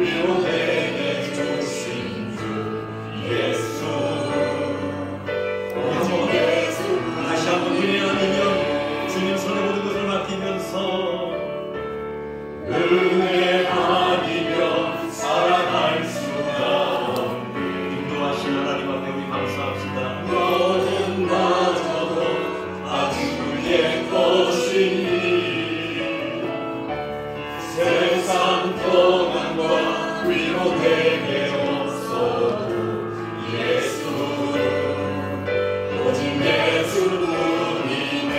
위로되게 주신 주 예수. 다시 한번 은혜 아니면 주님 손에 모든 것을 맡기면서 은혜 아니면 살아갈 수가 없네. 인도하신 하나님 앞에 우리 감사합시다. 너는 마저도 아주 예쁘시니 세상 평안과 위로되게 없어도 예수 오직 예수뿐이네.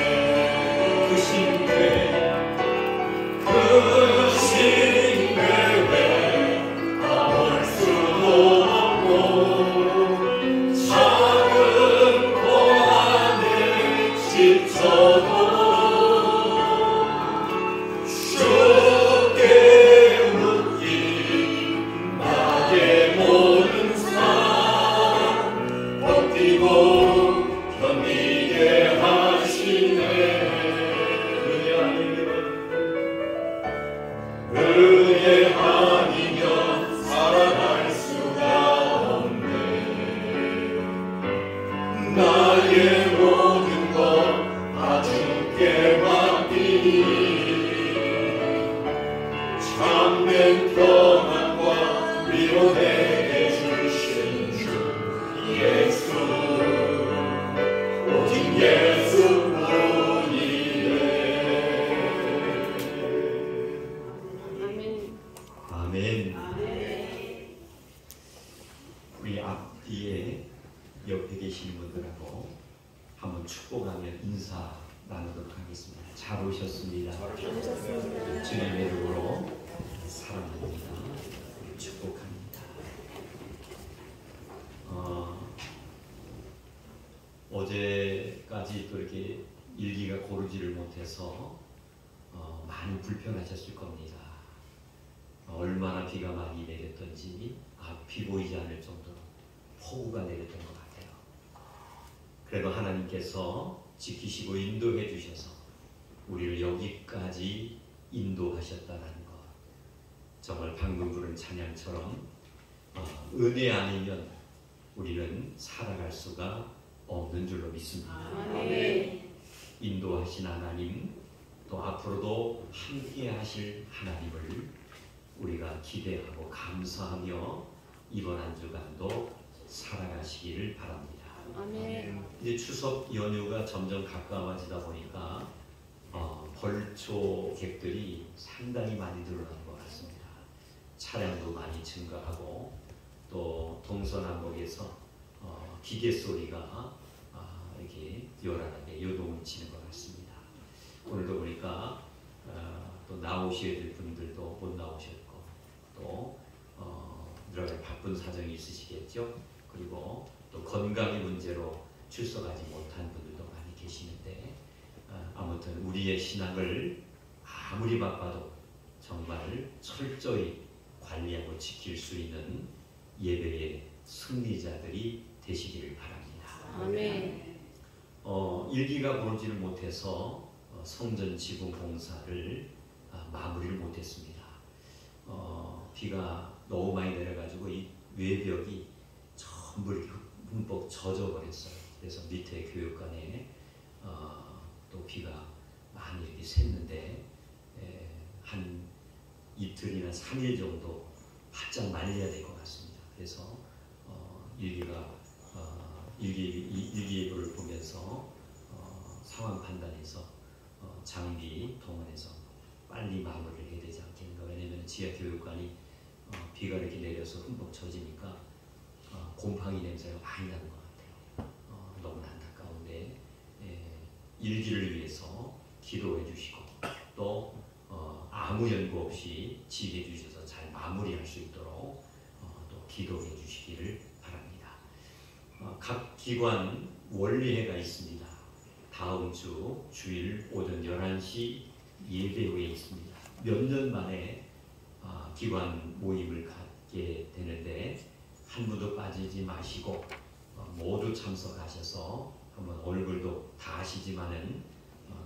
그 신뢰 가볼 수도 없고 작은 고난에 지쳐도 쉽게 묶인 나의 모든 삶 버티고 견디게 하시네. 은혜 아니면 살아갈 수가 없네. 나의 모든 것 다 주께 맡기니 참된 평안과 위로되게 주신 주 예수 오직 예수뿐이네. 아멘. 우리 앞뒤에 옆에 계시는 분들하고 한번 축복하며 인사 나누도록 하겠습니다. 잘 오셨습니다. 주님의 이름으로 사랑합니다. 축복합니다. 어제까지 또 이렇게 일기가 고르지를 못해서 많이 불편하셨을 겁니다. 얼마나 비가 많이 내렸던지 앞이 보이지 않을 정도로 폭우가 내렸던 것 같아요. 그래도 하나님께서 지키시고 인도해 주셔서 우리를 여기까지 인도하셨다는 것, 정말 방금 부른 찬양처럼 은혜 아니면 우리는 살아갈 수가 없는 줄로 믿습니다. 아멘. 인도하신 하나님, 또 앞으로도 함께 하실 하나님을 우리가 기대하고 감사하며 이번 한 주간도 살아가시기를 바랍니다. 아멘. 이제 추석 연휴가 점점 가까워지다 보니까 벌초객들이 상당히 많이 늘어난 것 같습니다. 차량도 많이 증가하고 또 동서남북에서 기계 소리가 이렇게 요란하게 요동을 치는 것 같습니다. 오늘도 보니까 또 나오셔야 될 분들도 못 나오셨고 또 여러 바쁜 사정이 있으시겠죠. 그리고 또 건강의 문제로 출석하지 못한 분들도 많이 계시는데 아무튼 우리의 신앙을 아무리 바빠도 정말 철저히 관리하고 지킬 수 있는 예배의 승리자들이 되시기를 바랍니다. 아멘. 일기가 고르지를 못해서 성전 지붕 공사를 마무리를 못했습니다. 비가 너무 많이 내려가지고 이 외벽이 전부 이렇게 흠뻑 젖어버렸어요. 그래서 밑에 교육관에 또 비가 많이 이렇게 샜는데 한 이틀이나 3일 정도 바짝 말려야 될 것 같습니다. 그래서 일기예보를 보면서 상황 판단해서 장비 동원해서 빨리 마무리를 해야 되지 않겠는가. 왜냐하면 지하 교육관이 비가 이렇게 내려서 흠뻑 젖으니까 곰팡이 냄새가 많이 나는 것 같아요. 너무나 안타까운데 일기를 위해서 기도해 주시고 또 아무 연구 없이 지휘해 주셔서 잘 마무리할 수 있도록 또 기도해 주시기를 바랍니다. 각 기관 원리회가 있습니다. 다음 주 주일 오전 11시 예배회에 있습니다. 몇 년 만에 기관 모임을 갖게 되는데 한 분도 빠지지 마시고 모두 참석하셔서 한번 얼굴도 다 아시지만은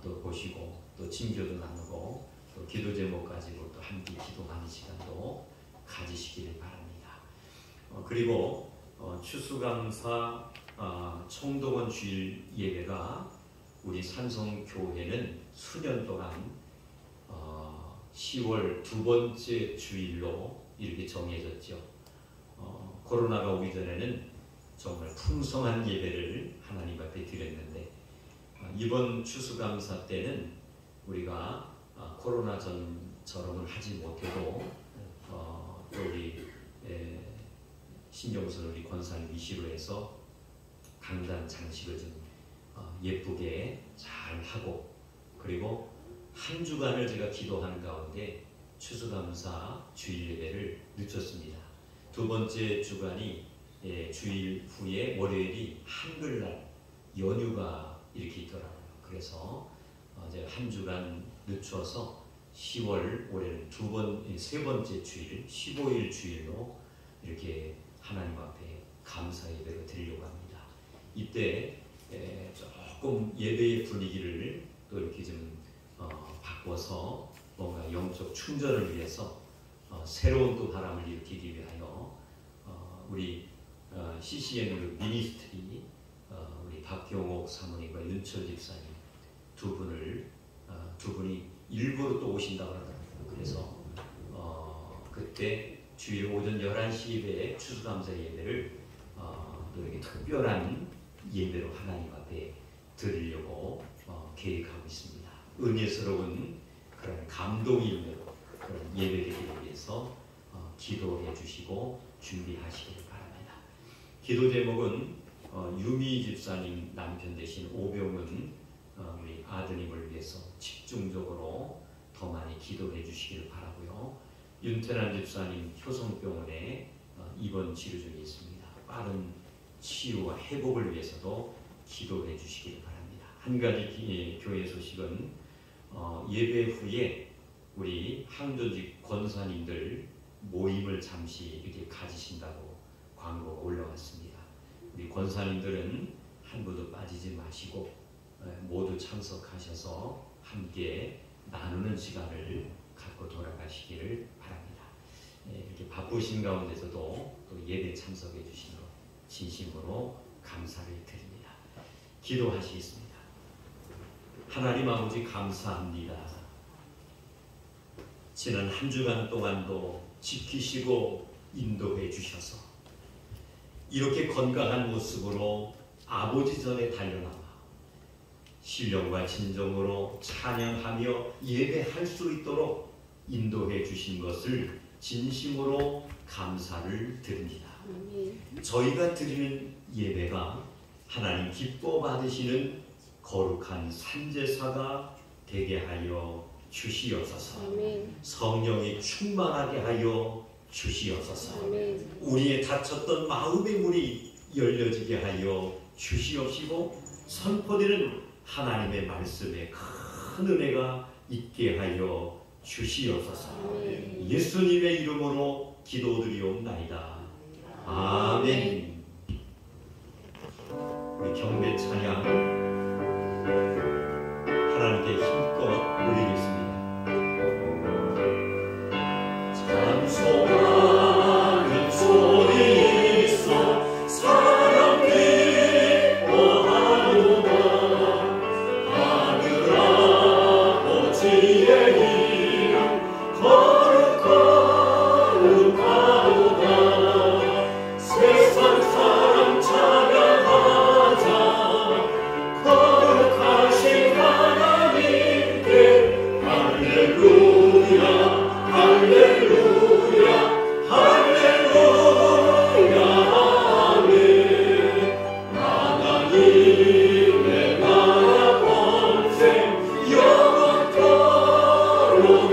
또 보시고 또 친교도 나누고 또 기도 제목 가지고 또 함께 기도하는 시간도 가지시기 그리고 추수감사 청동원 주일 예배가 우리 산성교회는 수년 동안 10월 두 번째 주일로 이렇게 정해졌죠. 코로나가 오기 전에는 정말 풍성한 예배를 하나님 앞에 드렸는데 이번 추수감사 때는 우리가 코로나 전처럼은 하지 못해도 또 우리 신경순 우리 권사님 위시로 해서 강단 장식을 좀 예쁘게 잘 하고, 그리고 한 주간을 제가 기도하는 가운데 추수감사 주일 예배를 늦췄습니다. 두 번째 주간이 주일 후에 월요일이 한글날 연휴가 이렇게 있더라고요. 그래서 제가 한 주간 늦춰서 10월 올해는 세 번째 주일 15일 주일로 이렇게 하나님 앞에 감사 예배를 드리려고 합니다. 이때 조금 예배의 분위기를 또 이렇게 좀 바꿔서 뭔가 영적 충전을 위해서 새로운 또 바람을 일으키기 위하여 우리 CCM 미니스트리 우리 박경옥 사모님과 윤철 집사님 두 분이 일부러 또 오신다고 하더라고요. 그래서 그때 주일 오전 11시 예배에 추수감사 예배를 또 이렇게 특별한 예배로 하나님 앞에 드리려고 계획하고 있습니다. 은혜스러운 그런 감동이 있는 그런 예배되기를 위해서 기도해 주시고 준비하시기를 바랍니다. 기도 제목은 유미 집사님 남편 되신 오병은 우리 아드님을 위해서 집중적으로 더 많이 기도해 주시기를 바라고요. 윤태란 집사님 효성병원에 입원 치료 중에 있습니다. 빠른 치유와 회복을 위해서도 기도해 주시기를 바랍니다. 한 가지 교회 소식은 예배 후에 우리 항전직 권사님들 모임을 잠시 이렇게 가지신다고 광고가 올라왔습니다. 우리 권사님들은 한 분도 빠지지 마시고 모두 참석하셔서 함께 나누는 시간을 갖고 돌아가시기를 바랍니다. 이렇게 바쁘신 가운데서도 또 예배 참석해 주신 것 진심으로 감사를 드립니다. 기도하시겠습니다. 하나님 아버지 감사합니다. 지난 한 주간 동안도 지키시고 인도해 주셔서 이렇게 건강한 모습으로 아버지 전에 달려나와 신령과 진정으로 찬양하며 예배할 수 있도록 인도해 주신 것을 진심으로 감사를 드립니다. 저희가 드리는 예배가 하나님 기뻐 받으시는 거룩한 산제사가 되게 하여 주시옵소서. 성령이 충만하게 하여 주시옵소서. 우리의 닫혔던 마음의 문이 열려지게 하여 주시옵시고 선포되는 하나님의 말씀에 큰 은혜가 있게 하여 주시옵소서. 예수님의 이름으로 기도드리옵나이다. 아멘. 우리 경배 찬양 하나님께 힘껏 올리겠습니다. 찬송하는 소리 있어 사랑 기뻐하노라. 하늘 아버지의 이름 거룩하도다. 세상 사람 찬양하자. 거룩하신 하나님께 할렐루야 할렐루야 할렐루야 아멘. 하나님의 나라 번생 영원토록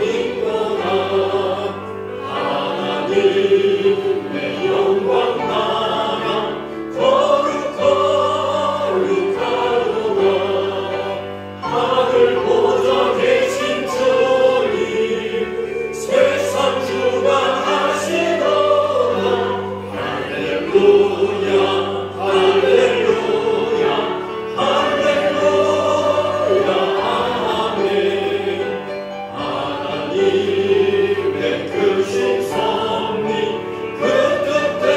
있노라. 하나님의 영광 나라 거룩하도다. 하늘 보좌 계신 주님 세상 주관하시도다. 할렐루야 할렐루야 할렐루야 아멘. 하나님의 크신 섭리 그 끝에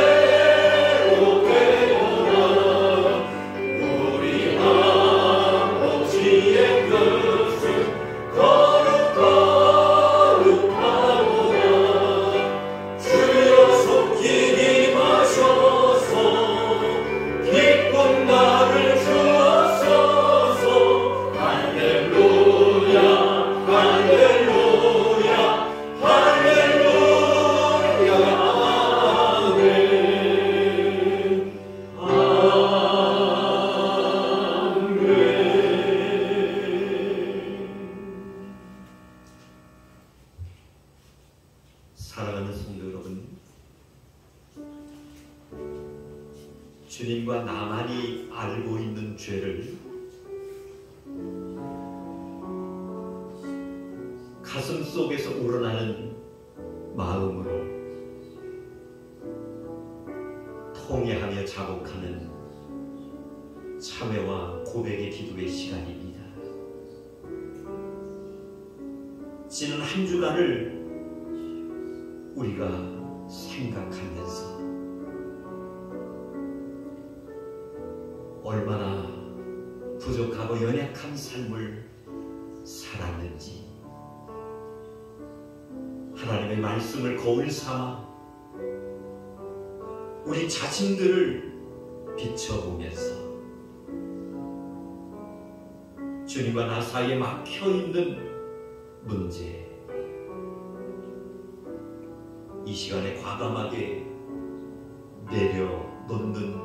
여러분, 주님과 나만이 알고 있는 죄를 가슴 속에서 우러나는 마음으로 통회하며 자복하는 참회와 고백의 기도의 시간입니다. 지난 한 주간을 우리가 생각하면서 얼마나 부족하고 연약한 삶을 살았는지 하나님의 말씀을 거울 삼아 우리 자신들을 비춰보면서 주님과 나 사이에 막혀있는 문제, 이 시간에 과감하게 내려놓는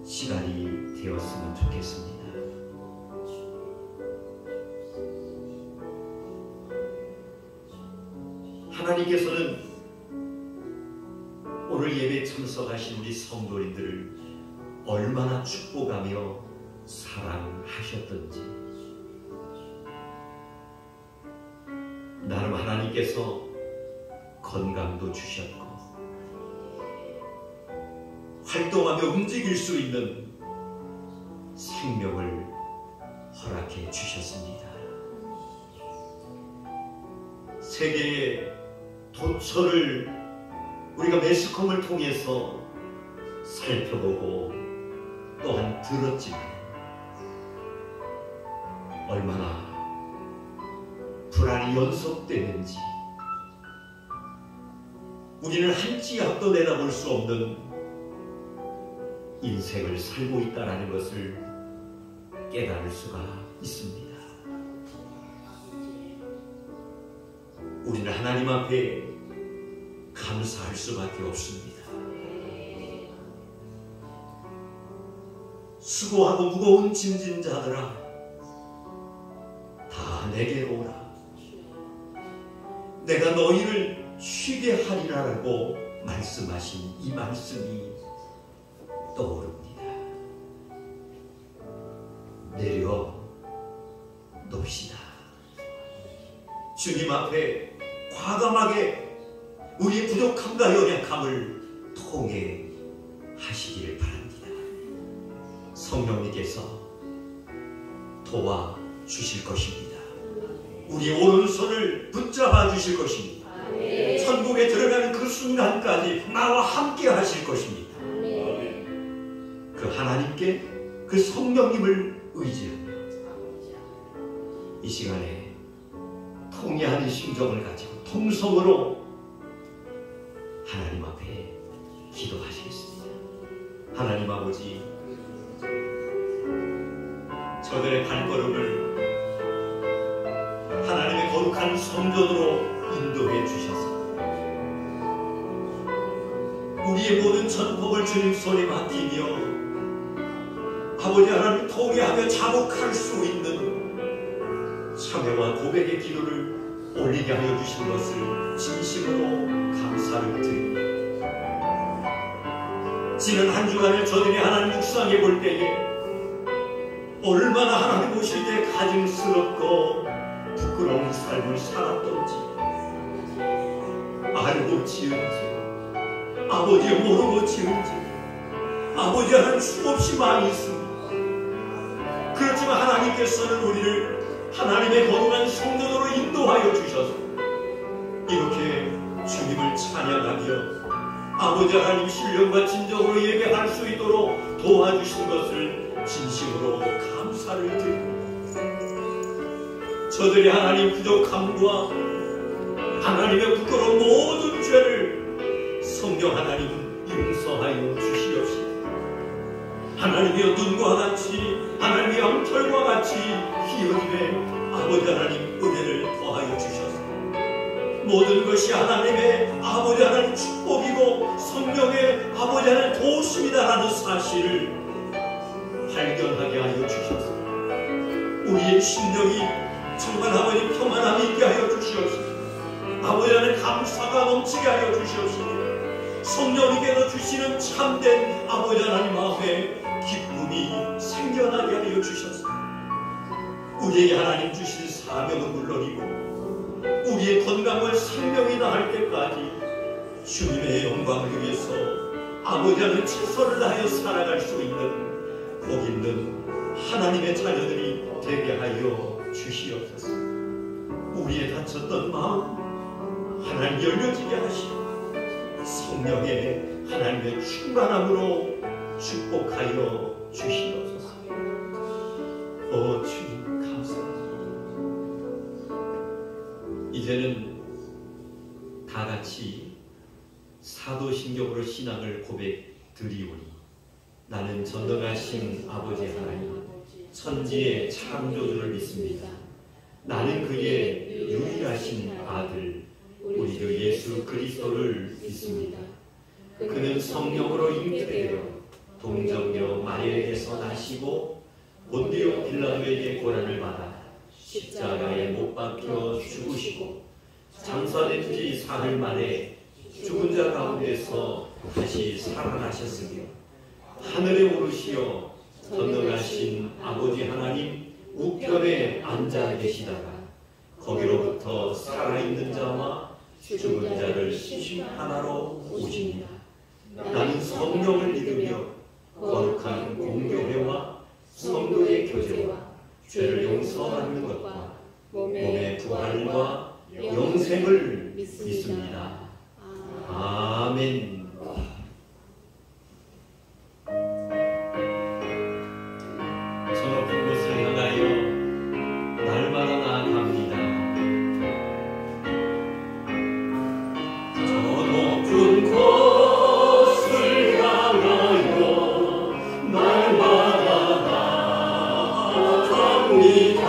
시간이 되었으면 좋겠습니다. 하나님께서는 오늘 예배에 참석하신 우리 성도님들을 얼마나 축복하며 사랑하셨던지, 나름 하나님께서 건강도 주셨고 활동하며 움직일 수 있는 생명을 허락해 주셨습니다. 세계의 도처를 우리가 매스컴을 통해서 살펴보고 또한 들었지만 얼마나 불안이 연속되는지, 우리는 한 치 앞도 내다볼 수 없는 인생을 살고 있다는 것을 깨달을 수가 있습니다. 우리는 하나님 앞에 감사할 수밖에 없습니다. 수고하고 무거운 짐진 자들아, 다 내게로 오라. 내가 너희를 쉬게 하리라라고 말씀하신 이 말씀이 떠오릅니다. 내려놓읍시다. 주님 앞에 과감하게 우리의 부족함과 연약함을 통회하시기를 바랍니다. 성령님께서 도와주실 것입니다. 우리 오른손을 붙잡아 주실 것입니다. 천국에 들어가는 그 순간까지 나와 함께 하실 것입니다. 그 하나님께, 그 성령님을 의지하며 이 시간에 통회하는 심정을 가지고 통성으로 하나님 앞에 기도하시겠습니다. 하나님 아버지, 저들의 발걸음을 하나님의 거룩한 성전으로 인도해 주셔서 우리의 모든 전복을 주님 손에 맡기며 아버지 하나님 통회하며 자복할 수 있는 참회와 고백의 기도를 올리게 하여 주신 것을 진심으로 감사를 드립니다. 지난 한 주간을 저들이 하나님 묵상해 볼 때에 얼마나 하나님 보실 때 가증스럽고 부끄러운 삶을 살았던지, 알고 지은지 아버지 모르고 지은지 아버지 하나님 수없이 많이 있습니다. 그렇지만 하나님께서는 우리를 하나님의 거룩한 성전으로 인도하여 주셔서 이렇게 주님을 찬양하며 아버지 하나님 신령과 진정으로 예배할 수 있도록 도와주신 것을 진심으로 감사를 드립니다. 저들이 하나님 부족함과 하나님의 부끄러운 모든 죄를 성령 하나님 용서하여 주시옵시고, 하나님의 눈과 같이 하나님의 영털과 같이 희어짐에 아버지 하나님 은혜를 더하여 주셔서 모든 것이 하나님의 아버지 하나님 축복이고 성령의 아버지 하나님 도우심이다라는 사실을 발견하게 하여 주셔서 우리의 심령이 정말 아버지 평안함이 있게 하여 주시옵소서. 아버지 하나님 감사가 넘치게 하여 주시옵시며 성령님께서 주시는 참된 아버지 하나님 마음에 기쁨이 생겨나게 하여 주셔서 우리에게 하나님 주신 사명은 물론이고 우리의 건강을 생명이 나을 때까지 주님의 영광을 위해서 아버지 하나님 최선을 다하여 살아갈 수 있는 복 있는 하나님의 자녀들이 되게 하여 주시옵소서. 우리의 닫혔던 마음 하나님 열려지게 하시고 성령의 하나님의 충만함으로 축복하여 주시옵소서. 주님 감사합니다. 이제는 다 같이 사도신경으로 신앙을 고백드리오니 나는 전능하신 아버지 하나님 천지의 창조주를 믿습니다. 나는 그의 유일하신 아들 우리 주 예수 그리스도를 믿습니다. 그는 성령으로 잉태되어 동정녀 마리아에게서 나시고 본디오 빌라도에게 고난을 받아 십자가에 못 박혀 죽으시고 장사된 지 사흘 만에 죽은 자 가운데서 다시 살아나셨으며 하늘에 오르시어 전능하신 아버지 하나님 우편에 앉아 계시다가 거기로부터 살아있는 자와 죽은 자를 심판하러 오십니다. 나는 성령을 믿으며 거룩한 공교회와 성도의 교제와 죄를 용서받는 것과 몸의 부활과 영생을 믿습니다. 아멘. 저 높은 곳을 향하여 날마다 나아갑니다. 저 높은 곳을 향하여 날마다 나아갑니다.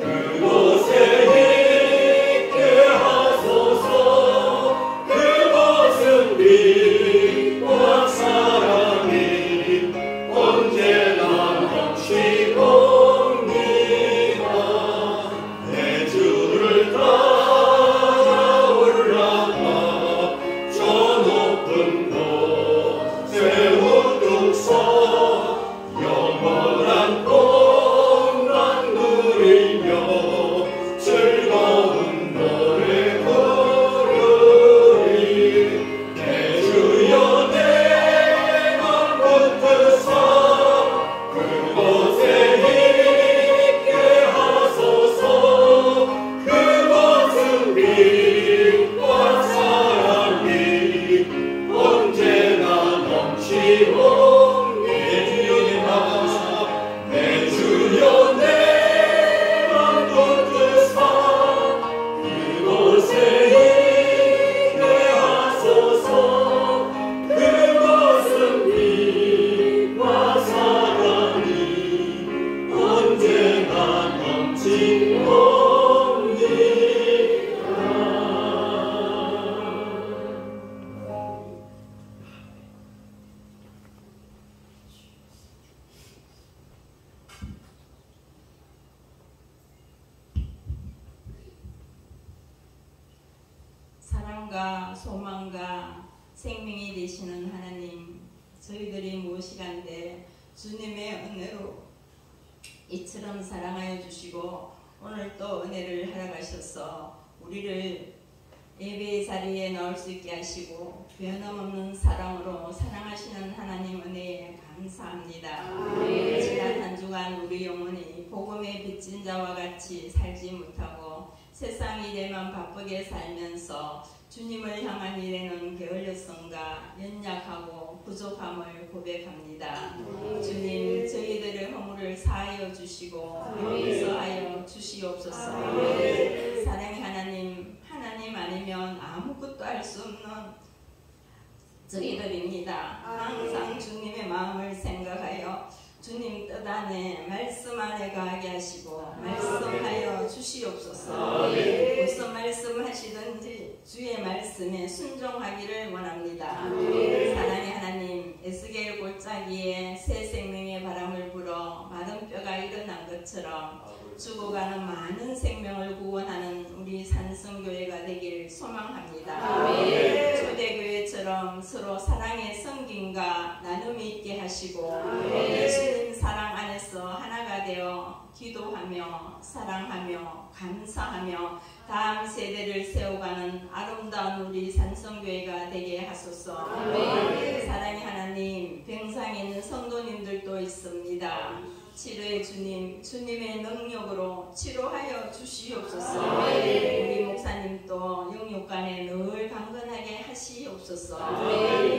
그곳에 사랑과 소망과 생명이 되시는 하나님, 저희들이 모시간대 주님의 은혜로 이처럼 사랑하여 주시고 오늘 또 은혜를 허락하셔서 우리를 예배의 자리에 나올 수 있게 하시고 변함없는 사랑으로 사랑하시는 하나님 은혜에 감사합니다. 지난 한 주간 우리 영혼이 복음의 빚진 자와 같이 살지 못하고 세상 일에만 바쁘게 살면서 주님을 향한 일에는 게을렸음과 연약하고 부족함을 고백합니다. 주님, 저희들의 허물을 사하여 주시고 용서하여 주시옵소서. 사랑의 하나님, 하나님 아니면 아무것도 할 수 없는 저희들입니다. 항상 주님의 마음을 생각하여 주님 뜻 안에 말씀 안에 가게 하시고 말씀하여 주시옵소서. 무슨 말씀하시든지 주의 말씀에 순종하기를 원합니다. 사랑의 하나님, 에스겔 골짜기에 새 생명의 바람을 불어 마른 뼈가 일어난 것처럼 죽어가는 많은 생명을 구원하는 우리 산성교회가 되길 소망합니다. 초대교회처럼 서로 사랑의 성김과 나눔이 있게 하시고 예수님 사랑 안에서 하나가 되어 기도하며 사랑하며 감사하며 다음 세대를 세워가는 아름다운 우리 산성교회가 되게 하소서. 사랑의 하나님, 병상에 있는 성도님들도 있습니다. 치료의 주님, 주님의 능력으로 치료하여 주시옵소서. 우리 목사님도 영육간에 늘 강건하게 하시옵소서.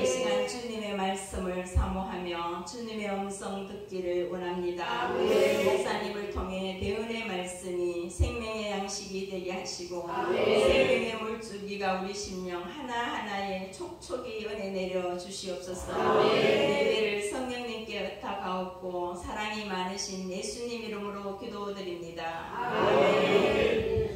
이 시간 주님의 말씀을 사모하며 주님의 음성 듣기를 원합니다. 목사님을 통해 대언의 말씀이 생명의 양식이 되게 하시고 생명의 물줄기가 우리 심령 하나하나에 촉촉이 은혜 내려 주시옵소서. 예배를 성령님께 의탁하옵고 사랑이 많으신 예수님 이름으로 기도드립니다. 아멘.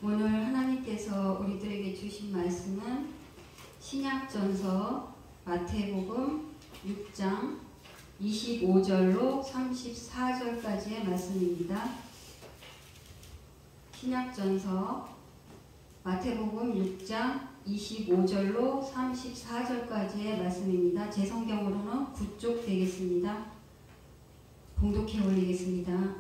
오늘 하나님께서 우리들에게 주신 말씀은 신약전서 마태복음 6장 25절로 34절까지의 말씀입니다. 신약전서 마태복음 6장 25절로 34절까지의 말씀입니다. 제 성경으로는 9쪽 되겠습니다. 봉독해 올리겠습니다.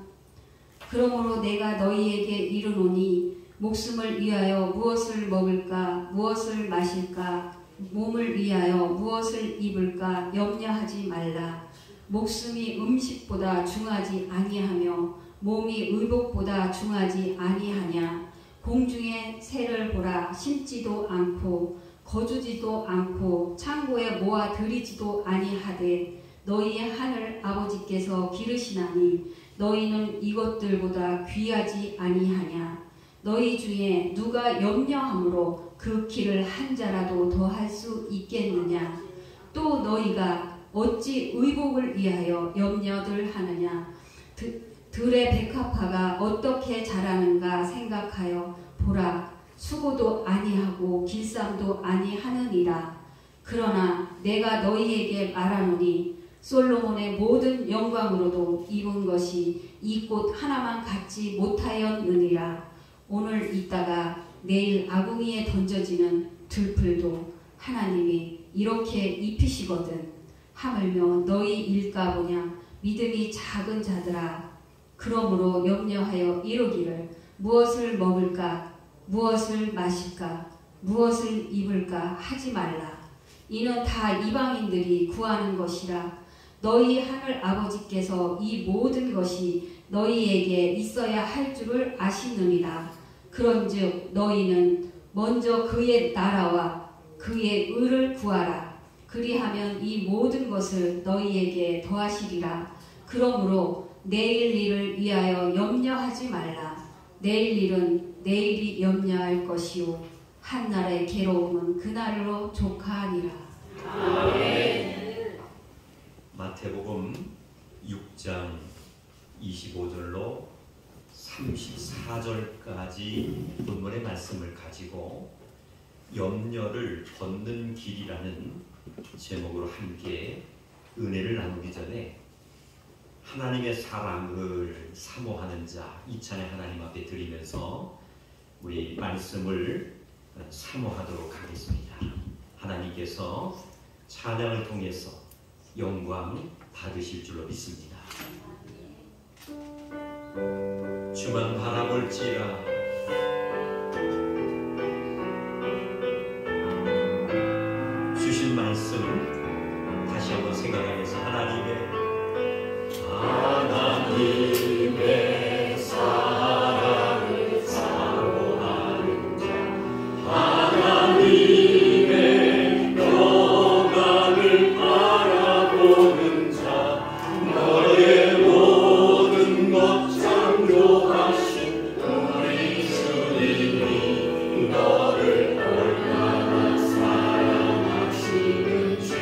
그러므로 내가 너희에게 이르노니 목숨을 위하여 무엇을 먹을까 무엇을 마실까 몸을 위하여 무엇을 입을까 염려하지 말라. 목숨이 음식보다 중하지 아니하며 몸이 의복보다 중하지 아니하냐. 공중의 새를 보라. 심지도 않고 거두지도 않고 창고에 모아 들이지도 아니하되 너희의 하늘 아버지께서 기르시나니 너희는 이것들보다 귀하지 아니하냐. 너희 중에 누가 염려함으로 그 키를 한 자라도 더할 수 있겠느냐. 또 너희가 어찌 의복을 위하여 염려들 하느냐. 들의 백합화가 어떻게 자라는가 생각하여 보라. 수고도 아니하고 길쌈도 아니하느니라. 그러나 내가 너희에게 말하노니 솔로몬의 모든 영광으로도 입은 것이 이 꽃 하나만 갖지 못하였느니라. 오늘 있다가 내일 아궁이에 던져지는 들풀도 하나님이 이렇게 입히시거든. 하물며 너희 일까 보냐. 믿음이 작은 자들아. 그러므로 염려하여 이루기를 무엇을 먹을까 무엇을 마실까 무엇을 입을까 하지 말라. 이는 다 이방인들이 구하는 것이라. 너희 하늘 아버지께서 이 모든 것이 너희에게 있어야 할 줄을 아시느니라. 그런즉 너희는 먼저 그의 나라와 그의 의를 구하라. 그리하면 이 모든 것을 너희에게 더하시리라. 그러므로 내일 일을 위하여 염려하지 말라. 내일 일은 내일이 염려할 것이요 한날의 괴로움은 그날로 족하니라. 아멘. 마태복음 6장 25절로 34절까지 본문의 말씀을 가지고 염려를 벗는 길이라는 제목으로 함께 은혜를 나누기 전에 하나님의 사랑을 사모하는 자 이찬에 하나님 앞에 드리면서 우리 말씀을 사모하도록 하겠습니다. 하나님께서 찬양을 통해서 영광 받으실 줄로 믿습니다. 주만 바라볼지라 주신 말씀 다시 한번 생각하면서 하나님의 사랑을 사모하는 자 하나님의 영광을 바라보는 자 너의 모든 것 창조하신 우리 주님이 너를 얼마나 사랑하시는지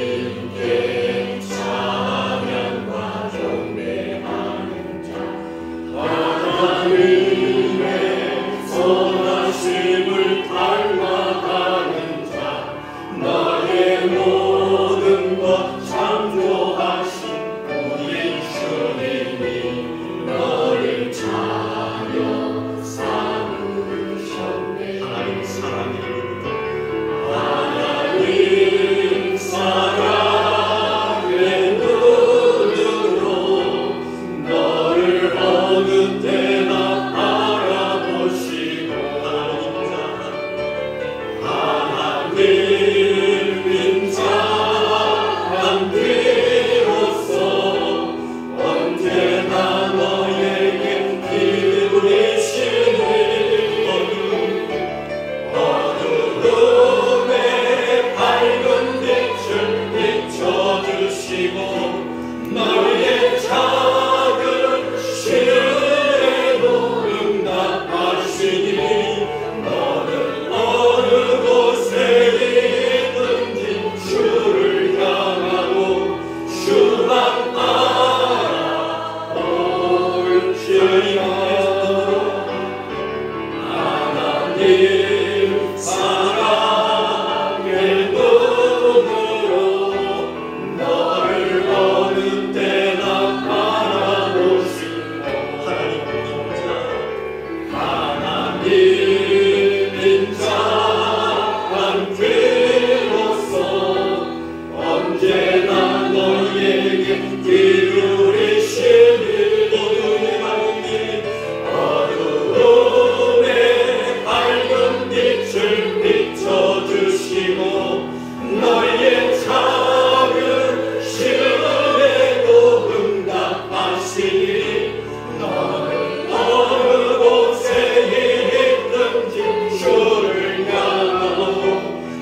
하나님께 찬양과 경배하는 자 하나님의 선하심을 닮아가는 자 너의 모든 것 창조하신 우리 주님이 너를 자녀 삼으셨네. 하나님 사랑의 눈으로 너를 어느 때나 바라보시고 하나님인 자 함께로서 언제나 너에게 기울이시니 어두움에 밝은 빛을 비춰주시고 너의 작은 시름에도 응답하시니 너는 어느 곳에 있든지 주를 향하고 주만 바라볼지라. 하나님 사랑의 눈으로 너를 어느 때나 바라보시고 하나님인 자 함께로서 언제나 너에게 기울이시니 어두움에 밝은 빛을 비춰주시고 너의 작은 시름에도 응답하시니 너는 어느 곳에 있든지 주를 향하고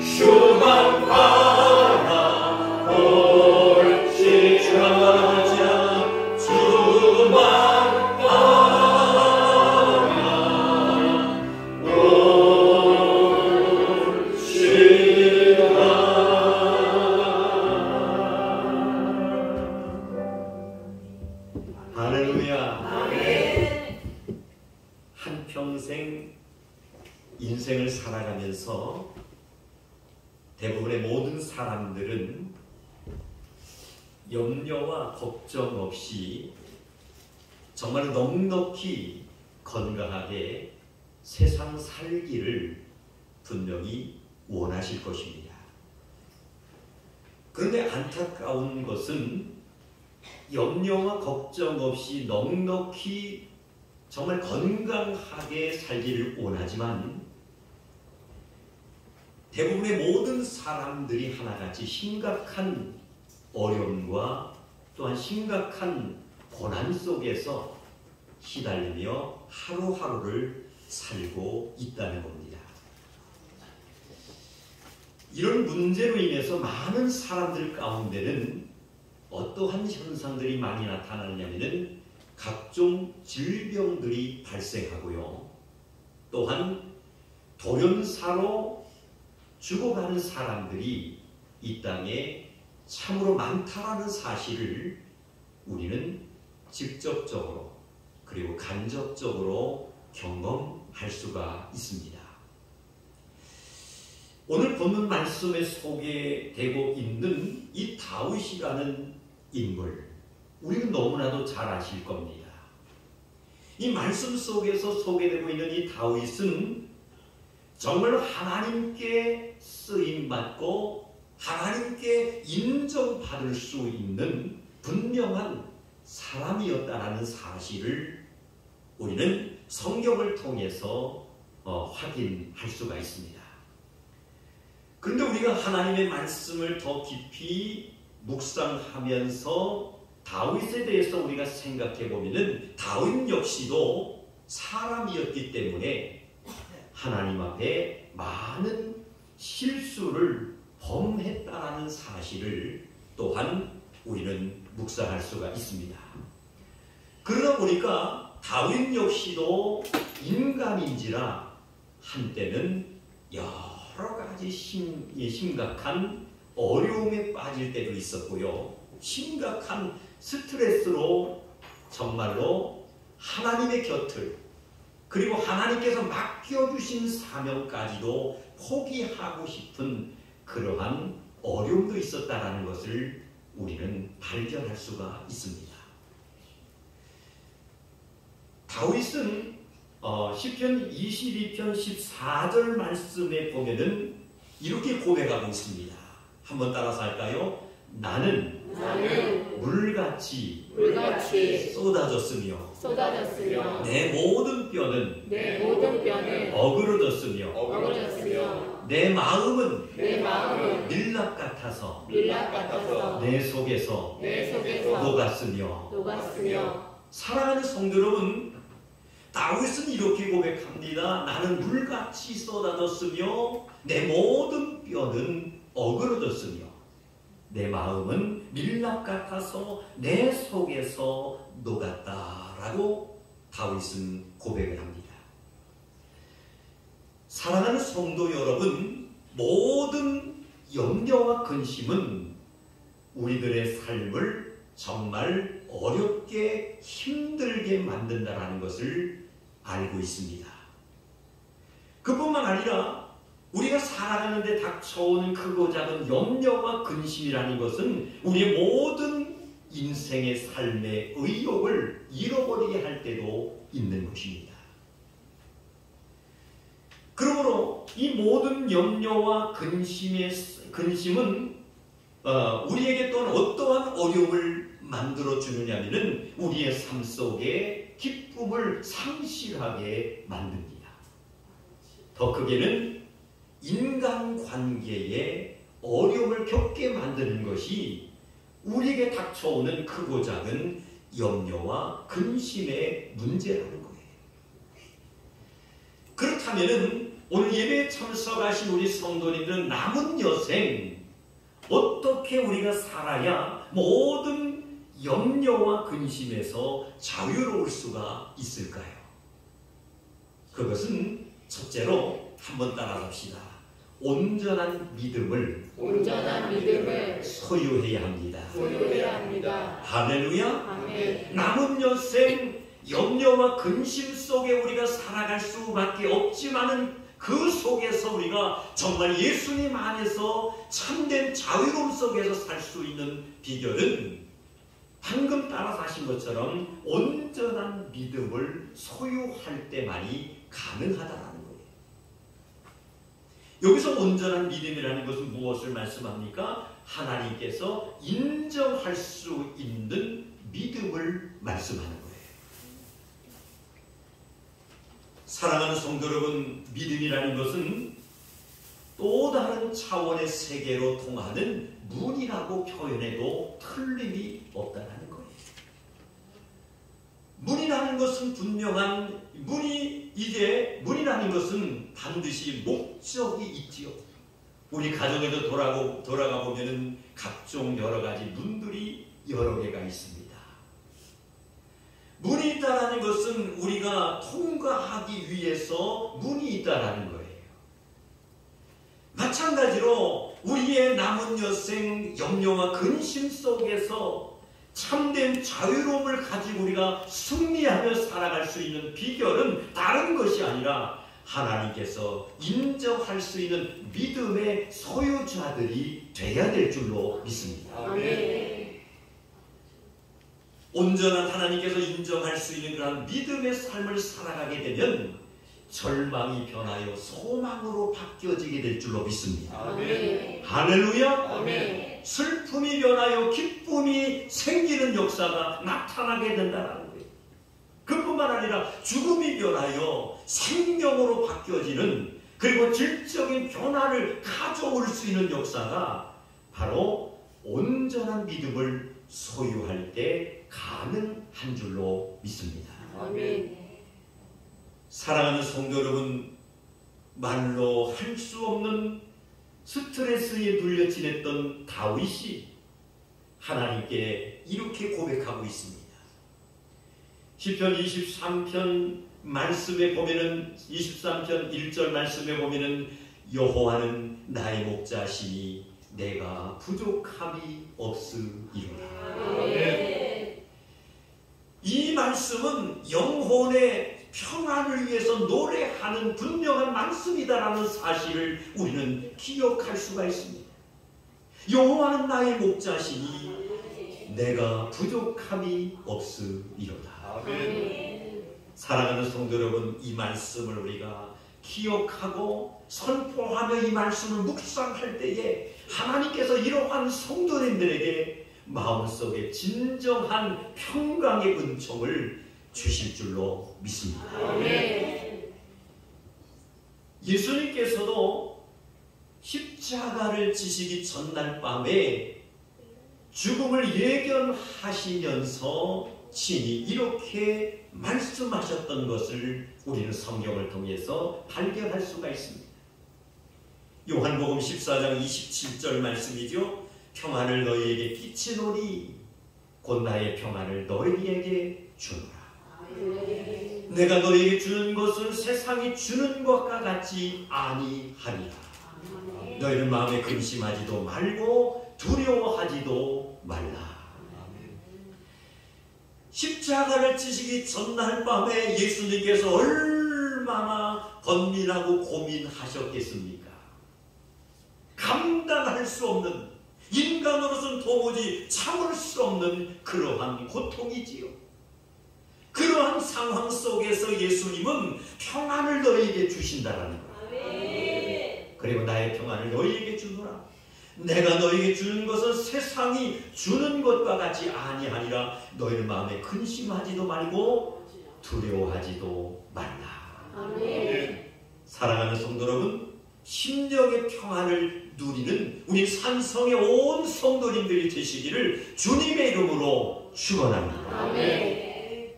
주만 바라볼지라. 주만 할렐루야. 한평생 인생을 살아가면서 대부분의 모든 사람들은 염려와 걱정 없이 정말 넉넉히 건강하게 세상 살기를 분명히 원하실 것입니다. 그런데 안타까운 것은 염려와 걱정 없이 넉넉히 정말 건강하게 살기를 원하지만 대부분의 모든 사람들이 하나같이 심각한 어려움과 또한 심각한 고난 속에서 시달리며 하루하루를 살고 있다는 겁니다. 이런 문제로 인해서 많은 사람들 가운데는 어떠한 현상들이 많이 나타나냐면은 각종 질병들이 발생하고요. 또한 돌연사로 죽어가는 사람들이 이 땅에 참으로 많다라는 사실을 우리는 직접적으로 그리고 간접적으로 경험할 수가 있습니다. 오늘 본문 말씀에 소개되고 있는 이 다윗이라는 인물, 우리는 너무나도 잘 아실 겁니다. 이 말씀 속에서 소개되고 있는 이 다윗은 정말 하나님께 쓰임받고 하나님께 인정받을 수 있는 분명한 사람이었다라는 사실을 우리는 성경을 통해서 확인할 수가 있습니다. 그런데 우리가 하나님의 말씀을 더 깊이 묵상하면서 다윗에 대해서 우리가 생각해 보면은 다윗 역시도 사람이었기 때문에 하나님 앞에 많은 실수를 범했다라는 사실을 또한 우리는 묵상할 수가 있습니다. 그러다 보니까 다윗 역시도 인간인지라 한때는 여러 가지 심각한 어려움에 빠질 때도 있었고요. 심각한 스트레스로 정말로 하나님의 곁을 그리고 하나님께서 맡겨주신 사명까지도 포기하고 싶은 그러한 어려움도 있었다는 것을 우리는 발견할 수가 있습니다. 다윗은 시편 22편 14절 말씀에 보면은 이렇게 고백하고 있습니다. 한번 따라서 할까요? 나는 물같이 쏟아졌으며 내 모든 뼈는 어그러졌으며 내 마음은 밀랍 같아서 내 속에서 녹았으며. 사랑하는 성도 여러분, 다윗은 이렇게 고백합니다. 나는 물같이 쏟아졌으며 내 모든 뼈는 어그러졌으며 내 마음은 밀랍 같아서 내 속에서 녹았다라고 다윗은 고백을 합니다. 사랑하는 성도 여러분, 모든 염려와 근심은 우리들의 삶을 정말 어렵게 힘들게 만든다는 것을 알고 있습니다. 그뿐만 아니라 우리가 살아가는데 닥쳐오는 크고 작은 염려와 근심이라는 것은 우리의 모든 인생의 삶의 의욕을 잃어버리게 할 때도 있는 것입니다. 그러므로 이 모든 염려와 근심은 우리에게 또한 어떠한 어려움을 만들어주느냐면 우리의 삶 속에 기쁨을 상실하게 만듭니다. 더 크게는 인간관계에 어려움을 겪게 만드는 것이 우리에게 닥쳐오는 크고 작은 염려와 근심의 문제라는 거예요. 그렇다면 오늘 예배에 참석하신 우리 성도님들은 남은 여생 어떻게 우리가 살아야 모든 염려와 근심에서 자유로울 수가 있을까요? 그것은 첫째로 한번 따라갑시다. 온전한 믿음을 소유해야 합니다. 할렐루야. 아멘. 남은 여생 염려와 근심 속에 우리가 살아갈 수밖에 없지만은 그 속에서 우리가 정말 예수님 안에서 참된 자유로움 속에서 살 수 있는 비결은 방금 따라서 하신 것처럼 온전한 믿음을 소유할 때만이 가능하다라는 거예요. 여기서 온전한 믿음이라는 것은 무엇을 말씀합니까? 하나님께서 인정할 수 있는 믿음을 말씀하는 거예요. 사랑하는 성도 여러분, 믿음이라는 것은 또 다른 차원의 세계로 통하는 문이라고 표현해도 틀림이 없다는 거예요. 문이라는 것은 분명한 문이라는 것은 반드시 목적이 있지요. 우리 가정에도 돌아가 보면은 각종 여러 가지 문들이 여러 개가 있습니다. 문이 있다라는 것은 우리가 통과하기 위해서 문이 있다라는 거예요. 마찬가지로 우리의 남은 여생 염려와 근심 속에서 참된 자유로움을 가지고 우리가 승리하며 살아갈 수 있는 비결은 다른 것이 아니라 하나님께서 인정할 수 있는 믿음의 소유자들이 되어야 될 줄로 믿습니다. 아멘. 온전한 하나님께서 인정할 수 있는 그런 믿음의 삶을 살아가게 되면 절망이 변하여 소망으로 바뀌어지게 될 줄로 믿습니다. 아멘. 할렐루야. 아멘. 슬픔이 변하여 기쁨이 생기는 역사가 나타나게 된다는 거예요. 그뿐만 아니라 죽음이 변하여 생명으로 바뀌어지는, 그리고 질적인 변화를 가져올 수 있는 역사가 바로 온전한 믿음을 소유할 때 가능한 줄로 믿습니다. 아멘. 사랑하는 성도 여러분, 말로 할 수 없는 스트레스에 눌려 지냈던 다윗이 하나님께 이렇게 고백하고 있습니다. 시편 23편 말씀에 보면은, 23편 1절 말씀에 보면은, 여호와는 나의 목자시니 내가 부족함이 없으리로다. 아멘. 이 말씀은 영혼의 평안을 위해서 노래하는 분명한 말씀이다라는 사실을 우리는 기억할 수가 있습니다. 여호와는 나의 목자시니 내가 부족함이 없으리로다. 아멘. 사랑하는 성도 여러분, 이 말씀을 우리가 기억하고 선포하며 이 말씀을 묵상할 때에 하나님께서 이러한 성도님들에게 마음속에 진정한 평강의 은총을 주실 줄로 믿습니다. 아멘. 예수님께서도 십자가를 지시기 전날 밤에 죽음을 예견하시면서 친히 이렇게 말씀하셨던 것을 우리는 성경을 통해서 발견할 수가 있습니다. 요한복음 14장 27절 말씀이죠. 평안을 너희에게 끼치노니 곧 나의 평안을 너희에게 주노라. 내가 너희에게 주는 것은 세상이 주는 것과 같이 아니하리라. 너희는 마음에 근심하지도 말고 두려워하지도 말라. 십자가를 지시기 전날 밤에 예수님께서 얼마나 번민하고 고민하셨겠습니까? 감당할 수 없는, 인간으로서는 도무지 참을 수 없는 그러한 고통이지요. 그러한 상황 속에서 예수님은 평안을 너희에게 주신다라는 거예요. 그리고 나의 평안을 너희에게 주노라. 내가 너희에게 주는 것은 세상이 주는 것과 같이 아니하니라. 너희는 마음에 근심하지도 말고 두려워하지도 말라. 아멘. 사랑하는 성도 여러분, 심령의 평안을 누리는 우리 산성의 온 성도님들이 되시기를 주님의 이름으로 축원합니다. 아멘.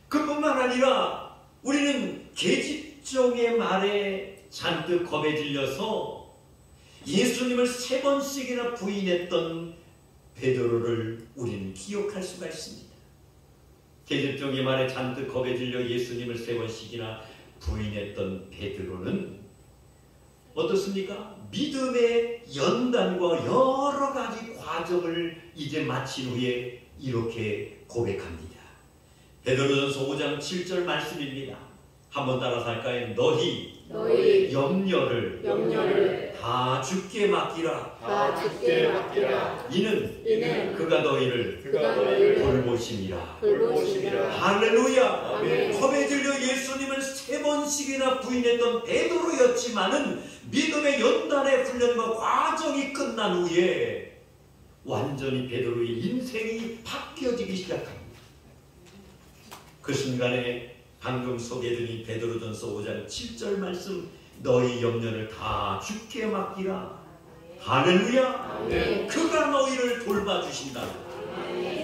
그뿐만 아니라 우리는 계집종의 말에 잔뜩 겁에 질려서 예수님을 3번씩이나 부인했던 베드로를 우리는 기억할 수가 있습니다. 계집종의 말에 잔뜩 겁에 질려 예수님을 3번씩이나 부인했던 베드로는 어떻습니까? 믿음의 연단과 여러 가지 과정을 이제 마친 후에 이렇게 고백합니다. 베드로전서 5장 7절 말씀입니다. 한번 따라서 할까요? 너희 염려를 다 주께 맡기라. 이는 그가 너희를 돌보심이라. 할렐루야. 아멘. 겁에 질려 예수님을 3번씩이나 부인했던 베드로였지만은 믿음의 연단의 훈련과 과정이 끝난 후에 완전히 베드로의 인생이 바뀌어지기 시작합니다. 그 순간에 방금 소개해드린 베드로전서 5장 7절 말씀, 너희 염려를 다 주께 맡기라. 할렐루야. 아멘. 그가 너희를 돌봐주신다.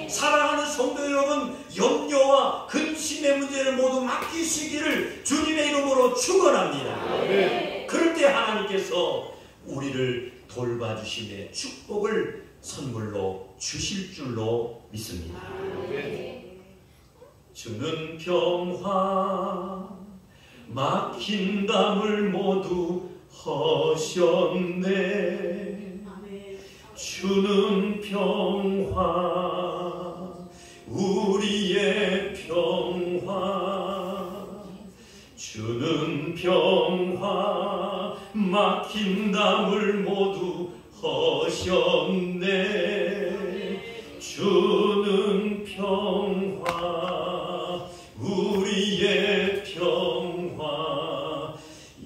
사랑하는 성도 여러분, 염려와 근심의 문제를 모두 맡기시기를 주님의 이름으로 축원합니다. 아멘. 그럴 때 하나님께서 우리를 돌봐주심의 축복을 선물로 주실 줄로 믿습니다. 주는 평화 막힌 담을 모두 허셨네. 주는 평화 우리의 평화. 주는 평화 막힌 담을 모두 허셨네. 주는 평화 우리의 평화.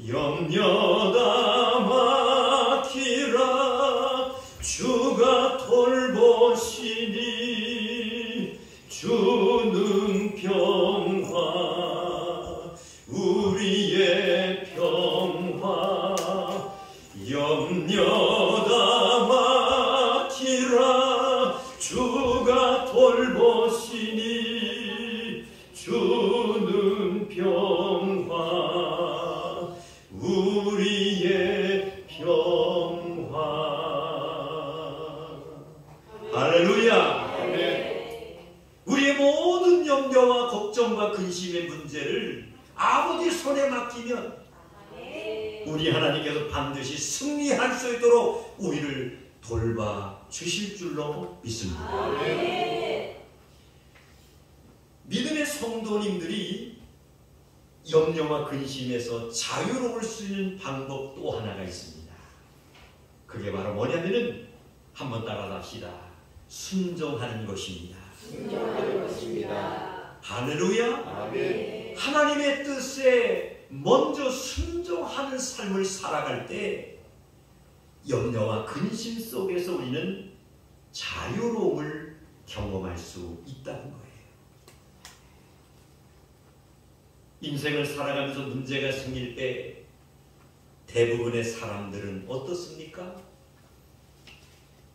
염려다 마키라 주가 돌보시니. 주는 평화 우리의 평화. 염려다 마키라 주가 돌보시니. 주는 평화 우리의 평화. 할렐루야. 우리의 모든 염려와 걱정과 근심의 문제를 아버지 손에 맡기면 우리 하나님께서 반드시 승리할 수 있도록 우리를 돌봐 주실 줄로 믿습니다. 믿음의 성도님들이 염려와 근심에서 자유로울 수 있는 방법 또 하나가 있습니다. 그게 바로 뭐냐면은 한번 따라합시다. 순종하는 것입니다. 순종하는 것입니다. 할렐루야. 아멘. 하나님의 뜻에 먼저 순종하는 삶을 살아갈 때 염려와 근심 속에서 우리는 자유로움을 경험할 수 있다는 거예요. 인생을 살아가면서 문제가 생길 때 대부분의 사람들은 어떻습니까?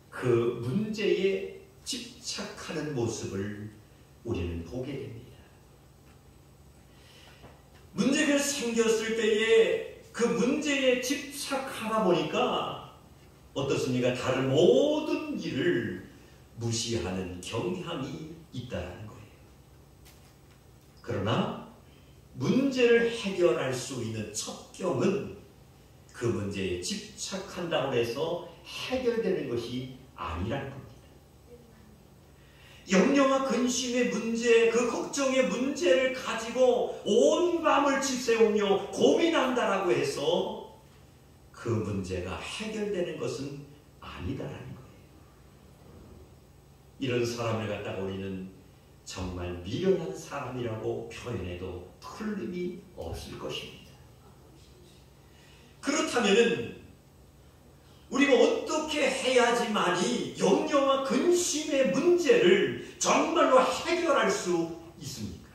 그 문제에 집착하는 모습을 우리는 보게 됩니다. 문제가 생겼을 때에 그 문제에 집착하다 보니까 어떻습니까? 다른 모든 일을 무시하는 경향이 있다는 거예요. 그러나 문제를 해결할 수 있는 첫 경은 그 문제에 집착한다고 해서 해결되는 것이 아니라는 겁니다. 염려와 근심의 문제, 그 걱정의 문제를 가지고 온 밤을 지새우며 고민한다라고 해서 그 문제가 해결되는 것은 아니다라는 거예요. 이런 사람을 갖다가 우리는 정말 미련한 사람이라고 표현해도 틀림이 없을 것입니다. 그렇다면은 우리가 어떻게 해야지만이 염려와 근심의 문제를 정말로 해결할 수 있습니까?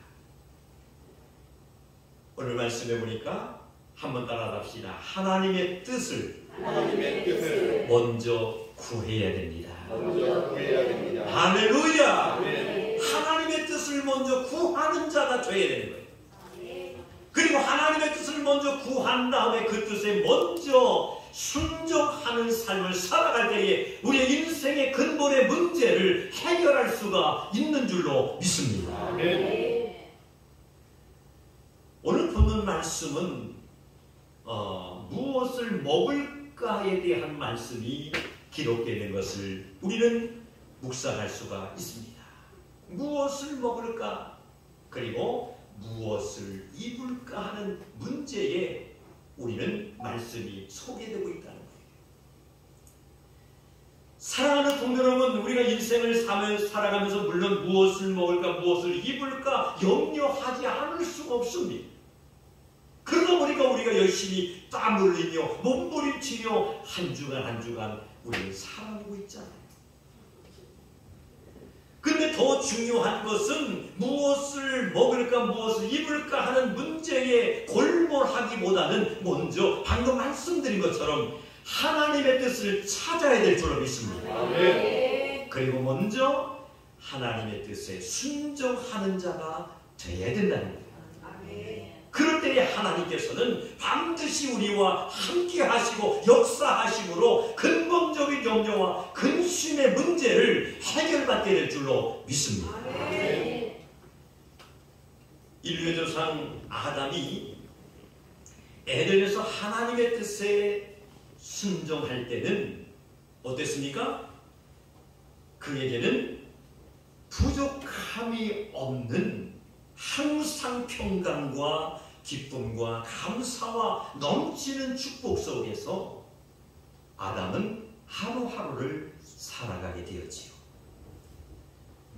오늘 말씀해 보니까 한번 따라합시다. 하나님의 뜻을 먼저 구해야 됩니다. 할렐루야. 하나님의 뜻을 먼저 구하는 자가 되어야 되는 거예요. 그리고 하나님의 뜻을 먼저 구한 다음에 그 뜻에 먼저 순종하는 삶을 살아갈 때에 우리의 인생의 근본의 문제를 해결할 수가 있는 줄로 믿습니다. 오늘 보는 말씀은 무엇을 먹을까에 대한 말씀이 기록되는 것을 우리는 묵상할 수가 있습니다. 무엇을 먹을까? 그리고 무엇을 입을까 하는 문제에 우리는 말씀이 소개되고 있다는 거예요. 사랑하는 동료 여러분, 우리가 인생을 살아가면서 물론 무엇을 먹을까, 무엇을 입을까 염려하지 않을 수가 없습니다. 그러다 보니까 우리가 열심히 땀 흘리며 몸부림치며 한 주간 한 주간 우리는 살아오고 있잖아요. 근데 더 중요한 것은 무엇을 먹을까 무엇을 입을까 하는 문제에 골몰하기보다는 먼저 방금 말씀드린 것처럼 하나님의 뜻을 찾아야 될 줄로 믿습니다. 아멘. 그리고 먼저 하나님의 뜻에 순종하는 자가 되어야 된다는 거예요. 아멘. 그럴 때에 하나님께서는 반드시 우리와 함께 하시고 역사하심으로 근본적인 염려와 근심의 문제를 해결받게 될 줄로 믿습니다. 인류의 조상 아담이 에덴에서 하나님의 뜻에 순종할 때는 어땠습니까? 그에게는 부족함이 없는 항상 평강과 기쁨과 감사와 넘치는 축복 속에서 아담은 하루하루를 살아가게 되었지요.